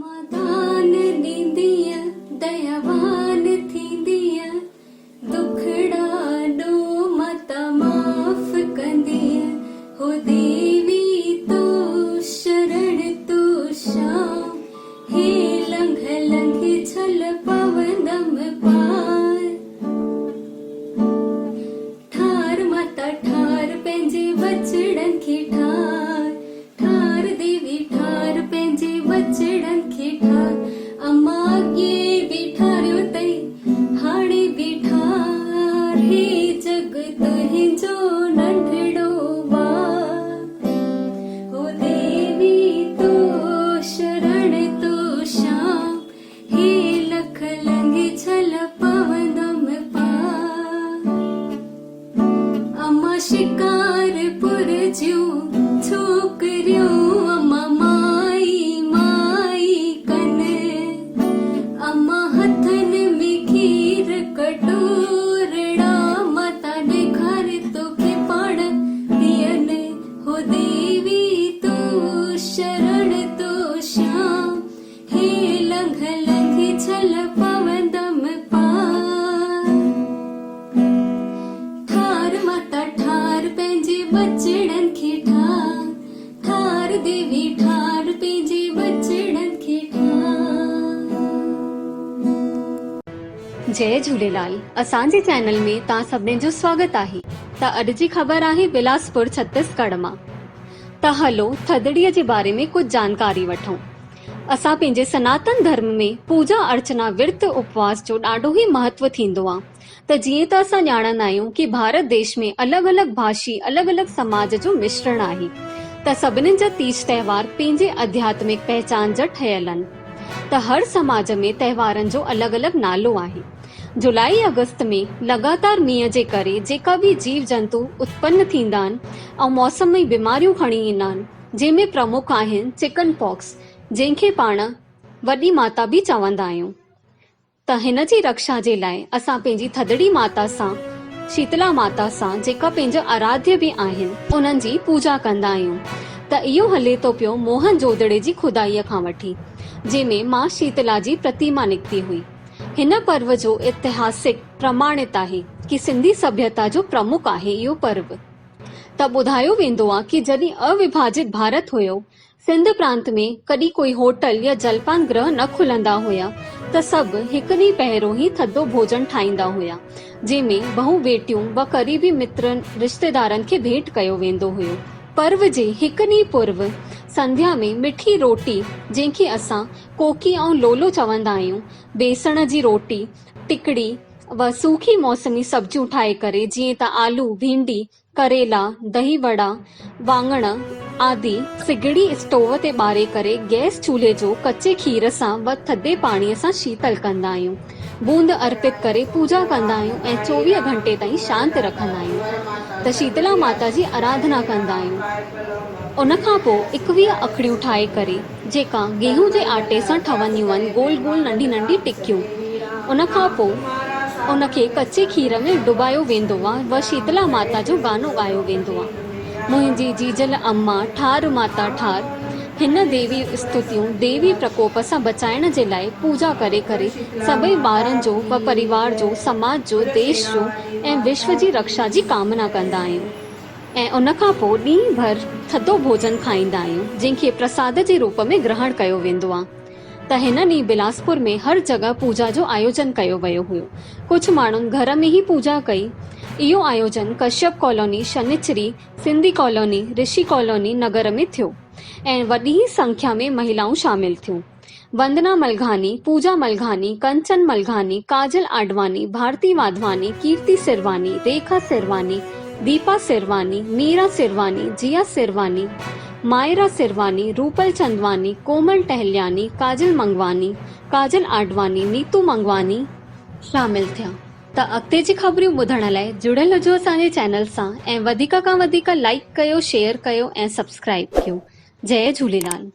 समाधान ॾींदीअ दयावान थींदीअ दुखड़ा ॾो माता माफ़ कंदीअ हो देवी तो शरण तो शाम हे लंघ लंघ छल पवंदम पार ठार माता ठार पंहिंजे बचड़नि खे ठार ठार देवी ठार पंहिंजे बचड़नि खे ठार अम्मा अॻे बि ठारियो अथई हाणे बि ठार हे जग तुंहिंजो नंढड़ो ॿार हो देवी तो शरण तो शाम हे लख लंघ छल पवंदम पार अम्मा शिकारपुर जूं छोकिरियूं अम्मा माई माई कन अम्मा हथनि में खीर कटोरड़ा माता ॾेखार तोखे पाण ॾियनि हो देवी तो शरण तो श्याम हे लंघ लंघ छल पवंदम पार ठार माता ठार पंहिंजे बचड़नि खे ठार ठार देवी ठार पंहिंजे बचड़नि खे ठार। जय झूलेलाल। असांजे चैनल में तव्हां सभिनी जो स्वागत आहे। त अॼु जी ख़बर आहे बिलासपुर छत्तीसगढ़ मां। त हलो थदड़ीअ जे बारे में कुछ जानकारी वठूं। असां पंहिंजे सनातन धर्म में पूजा अर्चना विर्त उपवास जो ॾाढो ई महत्व थींदो आहे। त जीअं त असां ॼाणंदा आहियूं कि भारत देश में अलॻि अलॻि भाषी अलॻि अलॻि समाज जो मिश्रण आहे। त सभिनीनि जा तीज त्योहार पंहिंजे आध्यात्मिक पहचान जा ठहियल आहिनि। त हर समाज में त्योहारनि जो अलॻि अलॻि नालो आहे। जुलाई अगस्त में लगातार मींहं जे करे जेका बि जीव जंतु उत्पन्न थींदा आहिनि ऐं मौसमी बीमारियूं खणी ईंदा आहिनि, जंहिंमें प्रमुख आहिनि चिकन पॉक्स, जंहिंखे पाण वॾी माता बि चवंदा आहियूं। त हिन जी रक्षा जे लाइ असां पंहिंजी थदड़ी माता सां, शीतला माता सां, जेका पंहिंजा आराध्य बि आहिनि, उन्हनि जी पूजा कंदा आहियूं। त इहो हले थो पियो मोहन जोदड़े जी खुदाईअ खां वठी, जंहिंमें मां शीतला जी प्रतिमा निकिती हुई। हिन पर्व जो ऐतिहासिक प्रमाणित आहे कि सिंधी सभ्यता जो प्रमुख आहे इहो पर्व। त ॿुधायो वेंदो आहे कि जॾहिं अविभाजित भारत हुयो, सिंध प्रांत में कॾहिं कोई होटल या जलपान गृह न खुलंदा हुया त सभु हिकु ॾींहुं पहिरियों ई थधो भोजन ठाहींदा हुया, जंहिंमें बहु बेटियूं व क़रीबी मित्रनि रिश्तेदारनि खे भेंट कयो वेंदो हुयो। पर्व जे हिकु ॾींहुं पूर्व संध्या में मिठी रोटी, जंहिंखे असां कोकी ऐं लोलो चवंदा आहियूं, बेसण जी रोटी, टिकड़ी व सूखी मौसमी सब्जियूं ठाहे करे, जीअं त आलू, भिंडी, करेला, दही वड़ा, वाङण आदि सिगड़ी स्टोव ते ॿारे करे गैस चूल्हे जो कचे खीर सां व थधे पाणीअ सां शीतल कंदा आहियूं। बूंद अर्पित करे पूजा कंदा आहियूं ऐं 24 घंटे ताईं शांत रखंदा आहियूं। त शीतला माता जी आराधना कंदा आहियूं। उन खां पोइ 21 अखड़ियूं ठाहे करे, जेका गेहूं जे आटे सां ठहंदियूं आहिनि, गोल गोल नंढी नंढी टिकियूं, उन खां पोइ उनखे कचे खीर में डुबायो वेंदो आहे व शीतला माता जो गानो ॻायो वेंदो आहे। मुंहिंजी जीजल अम्मा ठार माता ठार। हिन देवी स्तुतियूं देवी प्रकोप सां बचाइण जे लाइ पूजा करे करे सभई ॿारनि जो व परिवार जो, समाज जो, देश जो ऐं विश्व जी रक्षा जी कामना कंदा आहियूं। ऐं उन खां पोइ ॾींहुं भर थधो भोजन खाईंदा आहियूं, जंहिंखे प्रसाद जे रूप में ग्रहण कयो वेंदो आहे। त हिन ॾींहुं बिलासपुर में हर जगह पूजा जो आयोजन कयो वियो हुयो। कुझु माण्हुनि घर में ई पूजा कई। इहो आयोजन कश्यप कॉलोनी, शनिचरी, सिंधी कॉलोनी, ऋषि कॉलोनी नगर में थियो ऐं वॾी ही संख्या में महिलाऊं शामिल थियूं। वंदना मलघानी, पूजा मलघानी, कंचन मलघानी, काजल आडवानी, भारती वाधवानी, कीर्ति सिरवानी, रेखा सिरवानी, दीपा सिरवानी, मीरा सिरवानी, जिया सिरवानी, मायरा सिरवानी, रूपल चंदवानी, कोमल टहलियानी, काजल मंगवानी, काजल आडवानी, नीतू मंगवानी शामिल थिया। त अॻिते जी ख़बरियूं ॿुधण लाइ जुड़ियल हुजो असांजे चैनल सां ऐं वधीक खां वधीक लाइक कयो, शेयर कयो ऐं सब्सक्राइब कयो। जय झूलेलाल।